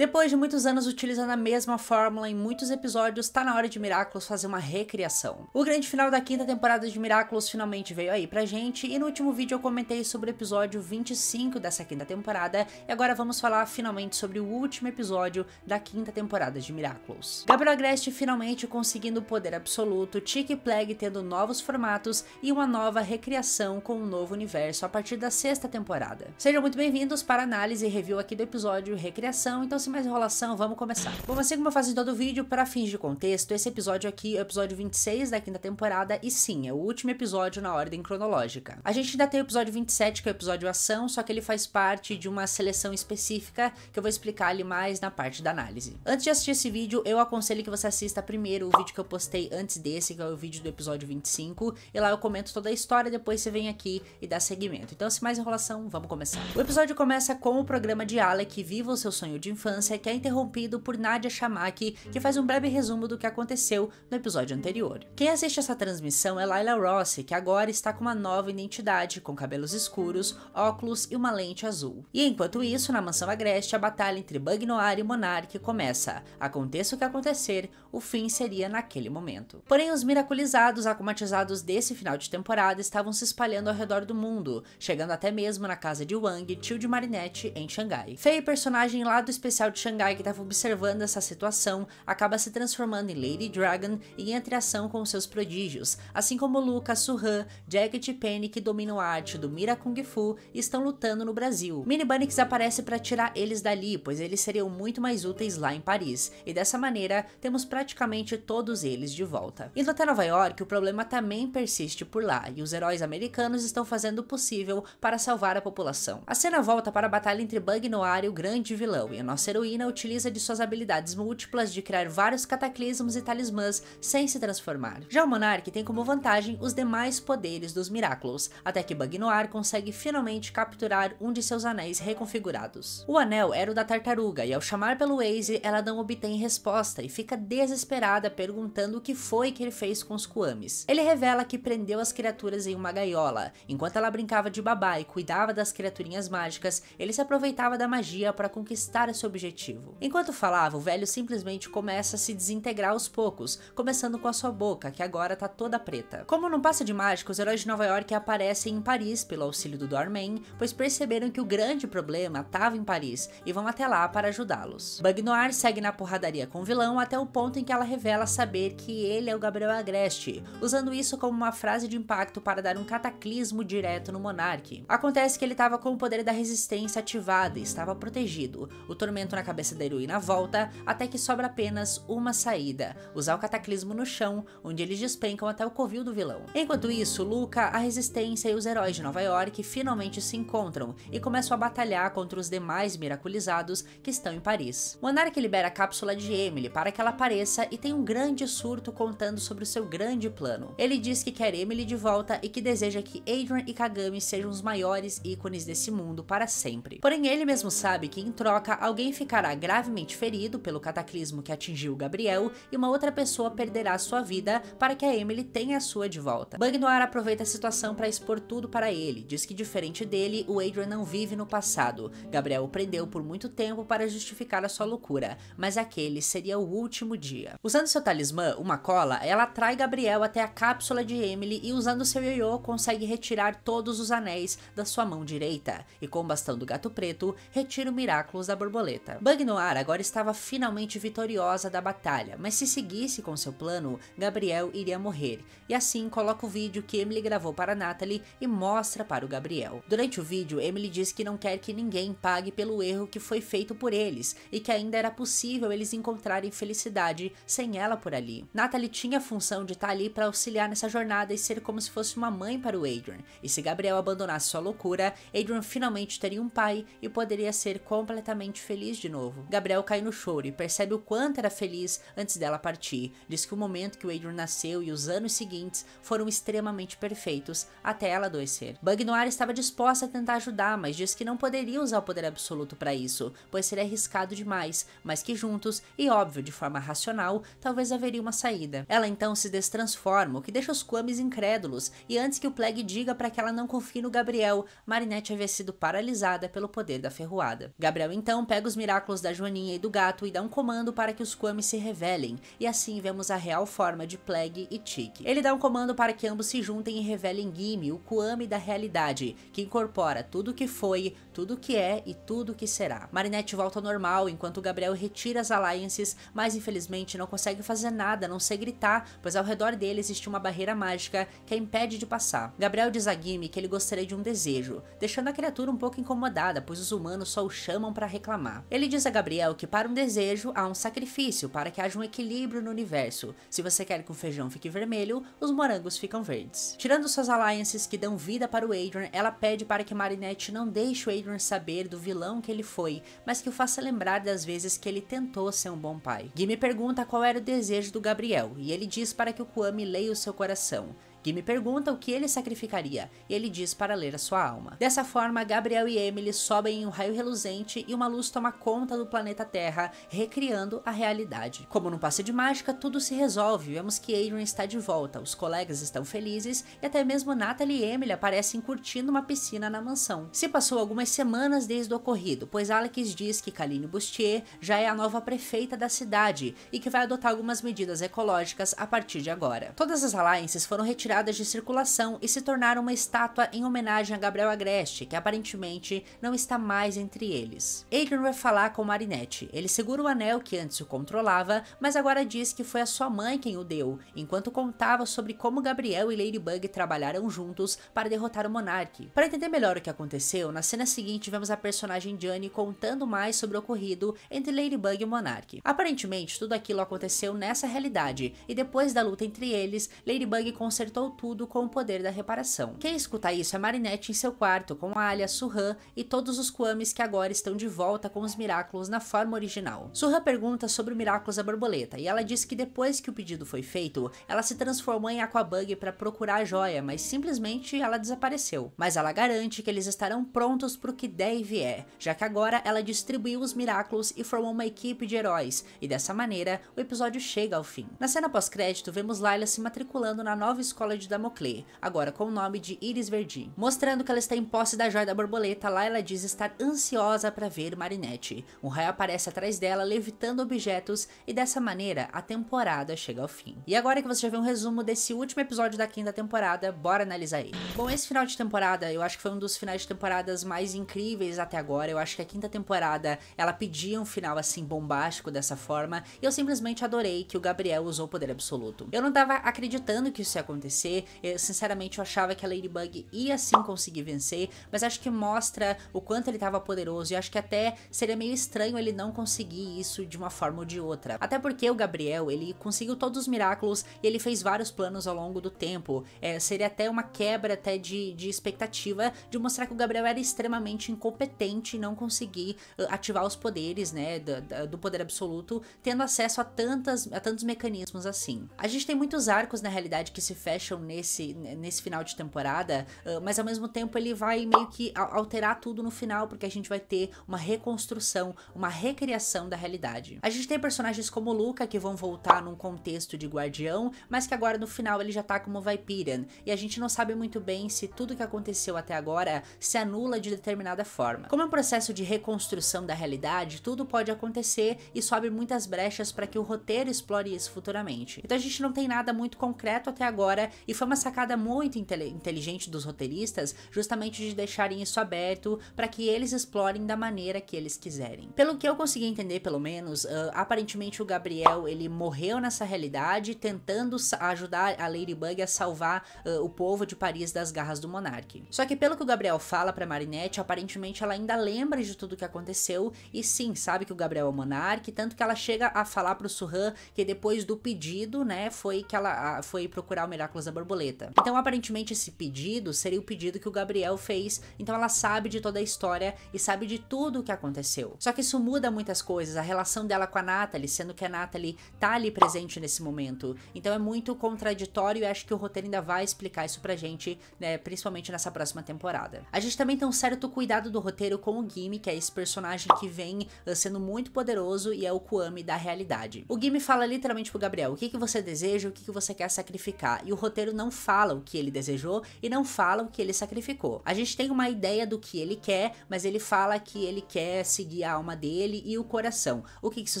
Depois de muitos anos utilizando a mesma fórmula em muitos episódios, tá na hora de Miraculous fazer uma recriação. O grande final da quinta temporada de Miraculous finalmente veio aí pra gente, e no último vídeo eu comentei sobre o episódio 25 dessa quinta temporada, e agora vamos falar finalmente sobre o último episódio da quinta temporada de Miraculous. Gabriel Agreste finalmente conseguindo o poder absoluto, Chick e Plague tendo novos formatos e uma nova recriação com um novo universo a partir da sexta temporada. Sejam muito bem-vindos para a análise e review aqui do episódio Recriação, então sem mais enrolação, vamos começar. Bom, assim como eu faço em todo vídeo, para fins de contexto, esse episódio aqui é o episódio 26 da quinta temporada e sim, é o último episódio na ordem cronológica. A gente ainda tem o episódio 27, que é o episódio Ação, só que ele faz parte de uma seleção específica que eu vou explicar ali mais na parte da análise. Antes de assistir esse vídeo, eu aconselho que você assista primeiro o vídeo que eu postei antes desse, que é o vídeo do episódio 25, e lá eu comento toda a história, depois você vem aqui e dá seguimento. Então, sem mais enrolação, vamos começar. O episódio começa com o programa de Alec, Viva o Seu Sonho de Infância, que é interrompido por Nadia Shamaki, que faz um breve resumo do que aconteceu no episódio anterior. Quem assiste essa transmissão é Layla Rossi, que agora está com uma nova identidade, com cabelos escuros, óculos e uma lente azul. E enquanto isso, na mansão Agreste, a batalha entre Bug Noir e Monarch começa. Aconteça o que acontecer, o fim seria naquele momento. Porém, os miraculizados acomatizados desse final de temporada estavam se espalhando ao redor do mundo, chegando até mesmo na casa de Wang, tio de Marinette, em Xangai. Fei, personagem lá do especial de Xangai que estava observando essa situação, acaba se transformando em Lady Dragon e entra em ação com seus prodígios, assim como Luca, Suhan, Jacket e Penny, que dominam a arte do Mira Kung Fu e estão lutando no Brasil. Mini Bunnyx aparece para tirar eles dali, pois eles seriam muito mais úteis lá em Paris, e dessa maneira temos praticamente todos eles de volta. Indo até Nova York, o problema também persiste por lá, e os heróis americanos estão fazendo o possível para salvar a população. A cena volta para a batalha entre Bug Noir e o grande vilão, e a nossa heroína utiliza de suas habilidades múltiplas de criar vários cataclismos e talismãs sem se transformar. Já o Monarch tem como vantagem os demais poderes dos Miraculous, até que Bug Noir consegue finalmente capturar um de seus anéis reconfigurados. O anel era o da tartaruga, e ao chamar pelo Waze, ela não obtém resposta e fica desesperada perguntando o que foi que ele fez com os Kuamis. Ele revela que prendeu as criaturas em uma gaiola. Enquanto ela brincava de babá e cuidava das criaturinhas mágicas, ele se aproveitava da magia para conquistar seu objetivo. Enquanto falava, o velho simplesmente começa a se desintegrar aos poucos, começando com a sua boca, que agora tá toda preta. Como não passa de mágica, os heróis de Nova York aparecem em Paris pelo auxílio do Doorman, pois perceberam que o grande problema estava em Paris e vão até lá para ajudá-los. Bug Noir segue na porradaria com o vilão até o ponto em que ela revela saber que ele é o Gabriel Agreste, usando isso como uma frase de impacto para dar um cataclismo direto no Monarch. Acontece que ele estava com o poder da resistência ativado e estava protegido. O tormento na cabeça da heroína volta, até que sobra apenas uma saída: usar o cataclismo no chão, onde eles despencam até o covil do vilão. Enquanto isso, Luca, a resistência e os heróis de Nova York finalmente se encontram e começam a batalhar contra os demais miraculizados que estão em Paris. Monarch libera a cápsula de Emily para que ela apareça e tem um grande surto contando sobre o seu grande plano. Ele diz que quer Emily de volta e que deseja que Adrian e Kagami sejam os maiores ícones desse mundo para sempre. Porém, ele mesmo sabe que em troca alguém ficará gravemente ferido pelo cataclismo que atingiu Gabriel e uma outra pessoa perderá sua vida para que a Emily tenha a sua de volta. Bug Noir aproveita a situação para expor tudo para ele. Diz que diferente dele, o Adrian não vive no passado. Gabriel o prendeu por muito tempo para justificar a sua loucura, mas aquele seria o último dia. Usando seu talismã, uma cola, ela atrai Gabriel até a cápsula de Emily e usando seu ioiô consegue retirar todos os anéis da sua mão direita, e com o bastão do gato preto, retira o Miraculous da borboleta. Bug Noir agora estava finalmente vitoriosa da batalha, mas se seguisse com seu plano, Gabriel iria morrer, e assim coloca o vídeo que Emily gravou para Natalie e mostra para o Gabriel. Durante o vídeo, Emily diz que não quer que ninguém pague pelo erro que foi feito por eles, e que ainda era possível eles encontrarem felicidade sem ela por ali. Natalie tinha a função de estar ali para auxiliar nessa jornada e ser como se fosse uma mãe para o Adrian, e se Gabriel abandonasse sua loucura, Adrian finalmente teria um pai e poderia ser completamente feliz de novo. Gabriel cai no choro e percebe o quanto era feliz antes dela partir. Diz que o momento que o Adrian nasceu e os anos seguintes foram extremamente perfeitos até ela adoecer. Bug Noir estava disposta a tentar ajudar, mas diz que não poderia usar o poder absoluto para isso, pois seria arriscado demais, mas que juntos, e óbvio de forma racional, talvez haveria uma saída. Ela então se destransforma, o que deixa os Kuamis incrédulos, e antes que o Plague diga para que ela não confie no Gabriel, Marinette havia sido paralisada pelo poder da ferroada. Gabriel então pega os Miraculous da Joaninha e do gato e dá um comando para que os Kwami se revelem, e assim vemos a real forma de Plague e Chick. Ele dá um comando para que ambos se juntem e revelem Gimme, o Kwami da realidade, que incorpora tudo o que foi, tudo o que é e tudo o que será. Marinette volta ao normal, enquanto Gabriel retira as Alliances, mas infelizmente não consegue fazer nada a não ser gritar, pois ao redor dele existe uma barreira mágica que a impede de passar. Gabriel diz a Gimme que ele gostaria de um desejo, deixando a criatura um pouco incomodada, pois os humanos só o chamam para reclamar. Ele diz a Gabriel que para um desejo há um sacrifício para que haja um equilíbrio no universo. Se você quer que o feijão fique vermelho, os morangos ficam verdes. Tirando suas Alliances que dão vida para o Adrian, ela pede para que Marinette não deixe o Adrian saber do vilão que ele foi, mas que o faça lembrar das vezes que ele tentou ser um bom pai. Gimme pergunta qual era o desejo do Gabriel, e ele diz para que o Kwami leia o seu coração. Gimme pergunta o que ele sacrificaria, e ele diz para ler a sua alma. Dessa forma, Gabriel e Emily sobem em um raio reluzente e uma luz toma conta do planeta Terra, recriando a realidade. Como num passe de mágica, tudo se resolve, vemos que Adrian está de volta, os colegas estão felizes e até mesmo Natalie e Emily aparecem curtindo uma piscina na mansão. Se passou algumas semanas desde o ocorrido, pois Alex diz que Kaline Bustier já é a nova prefeita da cidade e que vai adotar algumas medidas ecológicas a partir de agora. Todas as Alliances foram retiradas de circulação e se tornaram uma estátua em homenagem a Gabriel Agreste, que aparentemente não está mais entre eles. Adrian vai falar com Marinette. Ele segura o anel que antes o controlava, mas agora diz que foi a sua mãe quem o deu, enquanto contava sobre como Gabriel e Ladybug trabalharam juntos para derrotar o Monark. Para entender melhor o que aconteceu, na cena seguinte vemos a personagem Diane contando mais sobre o ocorrido entre Ladybug e o Monark. Aparentemente, tudo aquilo aconteceu nessa realidade, e depois da luta entre eles, Ladybug consertou tudo com o poder da reparação. Quem escuta isso é Marinette em seu quarto, com Alia, Suhan e todos os Kwamis que agora estão de volta com os Miraculous na forma original. Suhan pergunta sobre o Miraculous da borboleta, e ela diz que depois que o pedido foi feito, ela se transformou em Aquabug para procurar a joia, mas simplesmente ela desapareceu. Mas ela garante que eles estarão prontos para o que der e vier, já que agora ela distribuiu os Miraculous e formou uma equipe de heróis, e dessa maneira o episódio chega ao fim. Na cena pós-crédito, vemos Layla se matriculando na nova escola de Damoclé, agora com o nome de Iris Verdin. Mostrando que ela está em posse da joia da borboleta, Layla diz estar ansiosa para ver Marinette. Um raio aparece atrás dela, levitando objetos, e dessa maneira a temporada chega ao fim. E agora que você já viu um resumo desse último episódio da quinta temporada, bora analisar ele. Bom, esse final de temporada, eu acho que foi um dos finais de temporadas mais incríveis até agora. Eu acho que a quinta temporada, ela pedia um final assim bombástico dessa forma, e eu simplesmente adorei que o Gabriel usou o poder absoluto. Eu não tava acreditando que isso ia acontecer, sinceramente eu achava que a Ladybug ia sim conseguir vencer, mas acho que mostra o quanto ele estava poderoso, e acho que até seria meio estranho ele não conseguir isso de uma forma ou de outra. Até porque o Gabriel, ele conseguiu todos os Miraculous e ele fez vários planos ao longo do tempo. Seria até uma quebra até de expectativa de mostrar que o Gabriel era extremamente incompetente e não conseguir ativar os poderes, né, do poder absoluto, tendo acesso a tantos mecanismos assim. A gente tem muitos arcos na realidade que se fecham nesse final de temporada, mas ao mesmo tempo ele vai meio que alterar tudo no final, porque a gente vai ter uma reconstrução, uma recriação da realidade. A gente tem personagens como Luca que vão voltar num contexto de guardião, mas que agora no final ele já tá como Viperian, e a gente não sabe muito bem se tudo que aconteceu até agora se anula de determinada forma. Como é um processo de reconstrução da realidade, tudo pode acontecer e sobe muitas brechas para que o roteiro explore isso futuramente. Então a gente não tem nada muito concreto até agora, e foi uma sacada muito inteligente dos roteiristas, justamente de deixarem isso aberto para que eles explorem da maneira que eles quiserem. Pelo que eu consegui entender, pelo menos, aparentemente o Gabriel, ele morreu nessa realidade tentando ajudar a Ladybug a salvar o povo de Paris das garras do Monark. Só que pelo que o Gabriel fala pra Marinette, aparentemente ela ainda lembra de tudo que aconteceu, e sim, sabe que o Gabriel é o Monark, tanto que ela chega a falar pro Suhan que depois do pedido, né, foi que ela foi procurar o Miraculous da borboleta. Então aparentemente esse pedido seria o pedido que o Gabriel fez, então ela sabe de toda a história e sabe de tudo o que aconteceu. Só que isso muda muitas coisas, a relação dela com a Natalie, sendo que a Natalie tá ali presente nesse momento. Então é muito contraditório, e acho que o roteiro ainda vai explicar isso pra gente, né, principalmente nessa próxima temporada. A gente também tem um certo cuidado do roteiro com o Gimme, que é esse personagem que vem sendo muito poderoso e é o Kwami da realidade. O Gimme fala literalmente pro Gabriel, o que você deseja, o que você quer sacrificar, e o roteiro não fala o que ele desejou e não fala o que ele sacrificou. A gente tem uma ideia do que ele quer, mas ele fala que ele quer seguir a alma dele e o coração. O que isso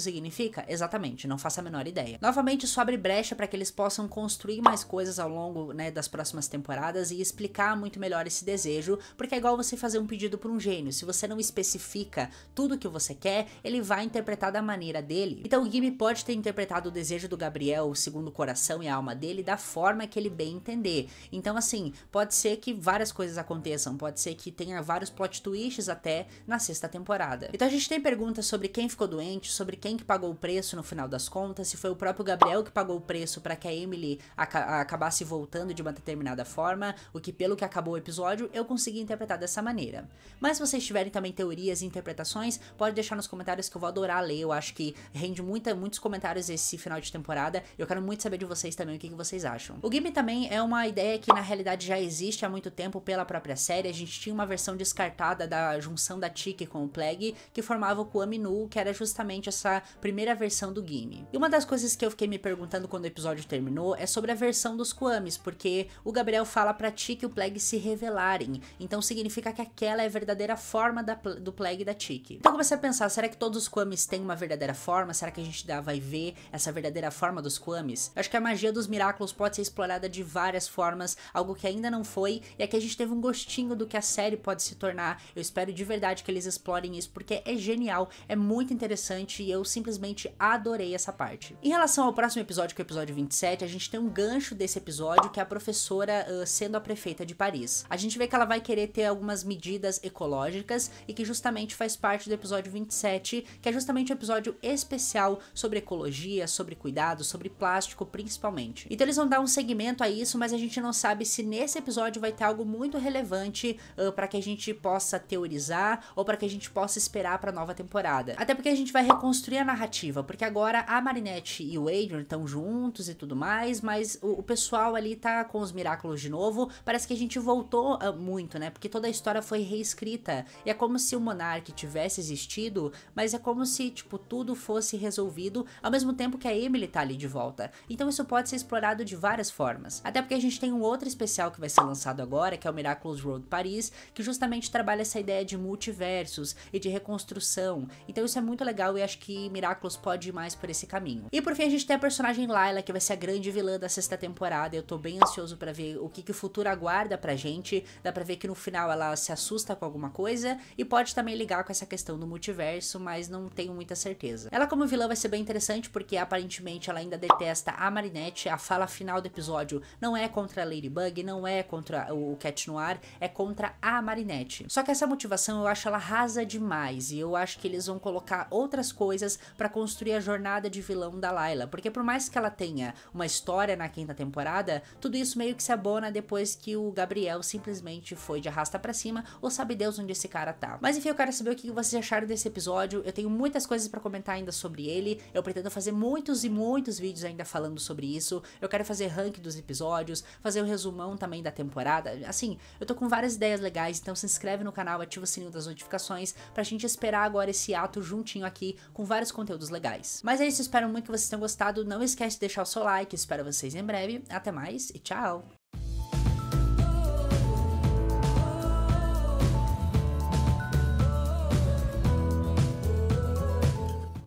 significa? Exatamente, não faço a menor ideia. Novamente, isso abre brecha para que eles possam construir mais coisas ao longo, né, das próximas temporadas e explicar muito melhor esse desejo, porque é igual você fazer um pedido para um gênio. Se você não especifica tudo o que você quer, ele vai interpretar da maneira dele. Então o Gimli pode ter interpretado o desejo do Gabriel segundo o coração e a alma dele da forma que ele bem entender. Então assim, pode ser que várias coisas aconteçam, pode ser que tenha vários plot twists até na sexta temporada. Então a gente tem perguntas sobre quem ficou doente, sobre quem que pagou o preço no final das contas, se foi o próprio Gabriel que pagou o preço para que a Emily acabasse voltando de uma determinada forma, o que pelo que acabou o episódio eu consegui interpretar dessa maneira. Mas se vocês tiverem também teorias e interpretações, pode deixar nos comentários que eu vou adorar ler. Eu acho que rende muitos comentários esse final de temporada. Eu quero muito saber de vocês também o que vocês acham. O Gimli também é uma ideia que na realidade já existe há muito tempo pela própria série. A gente tinha uma versão descartada da junção da Tiki com o Plague, que formava o Kuaminu, que era justamente essa primeira versão do Gimli. E uma das coisas que eu fiquei me perguntando quando o episódio terminou é sobre a versão dos Kuamis, porque o Gabriel fala pra Tiki e o Plague se revelarem. Então significa que aquela é a verdadeira forma do Plague e da Tiki. Então eu comecei a pensar, será que todos os Kuamis têm uma verdadeira forma? Será que a gente vai ver essa verdadeira forma dos Kuamis? Eu acho que a magia dos Miraculous pode ser explorada de várias formas, algo que ainda não foi, e aqui a gente teve um gostinho do que a série pode se tornar. Eu espero de verdade que eles explorem isso, porque é genial, é muito interessante e eu simplesmente adorei essa parte. Em relação ao próximo episódio, que é o episódio 27, a gente tem um gancho desse episódio, que é a professora sendo a prefeita de Paris. A gente vê que ela vai querer ter algumas medidas ecológicas e que justamente faz parte do episódio 27, que é justamente um episódio especial sobre ecologia, sobre cuidado, sobre plástico principalmente. Então eles vão dar um segmento a isso, mas a gente não sabe se nesse episódio vai ter algo muito relevante para que a gente possa teorizar ou para que a gente possa esperar para a nova temporada. Até porque a gente vai reconstruir a narrativa, porque agora a Marinette e o Adrian estão juntos e tudo mais, mas o pessoal ali tá com os Miraculous de novo. Parece que a gente voltou muito, né? Porque toda a história foi reescrita. E é como se o Monark tivesse existido, mas é como se, tipo, tudo fosse resolvido ao mesmo tempo que a Emily tá ali de volta. Então isso pode ser explorado de várias formas. Até porque a gente tem um outro especial que vai ser lançado agora, que é o Miraculous Road Paris, que justamente trabalha essa ideia de multiversos e de reconstrução. Então isso é muito legal e acho que Miraculous pode ir mais por esse caminho. E por fim a gente tem a personagem Layla, que vai ser a grande vilã da sexta temporada. Eu tô bem ansioso pra ver o que o futuro aguarda pra gente. Dá pra ver que no final ela se assusta com alguma coisa e pode também ligar com essa questão do multiverso, mas não tenho muita certeza. Ela como vilã vai ser bem interessante porque aparentemente ela ainda detesta a Marinette. A fala final do episódio não é contra a Ladybug, não é contra o Cat Noir, é contra a Marinette. Só que essa motivação eu acho ela rasa demais e eu acho que eles vão colocar outras coisas pra construir a jornada de vilão da Layla, porque por mais que ela tenha uma história na quinta temporada, tudo isso meio que se abona depois que o Gabriel simplesmente foi de arrasta pra cima, ou sabe Deus onde esse cara tá. Mas enfim, eu quero saber o que vocês acharam desse episódio. Eu tenho muitas coisas pra comentar ainda sobre ele, eu pretendo fazer muitos e muitos vídeos ainda falando sobre isso. Eu quero fazer ranking dos episódios, fazer o resumão também da temporada. Assim, eu tô com várias ideias legais, então se inscreve no canal, ativa o sininho das notificações pra gente esperar agora esse ato juntinho aqui com vários conteúdos legais. Mas é isso, espero muito que vocês tenham gostado. Não esquece de deixar o seu like, espero vocês em breve. Até mais e tchau!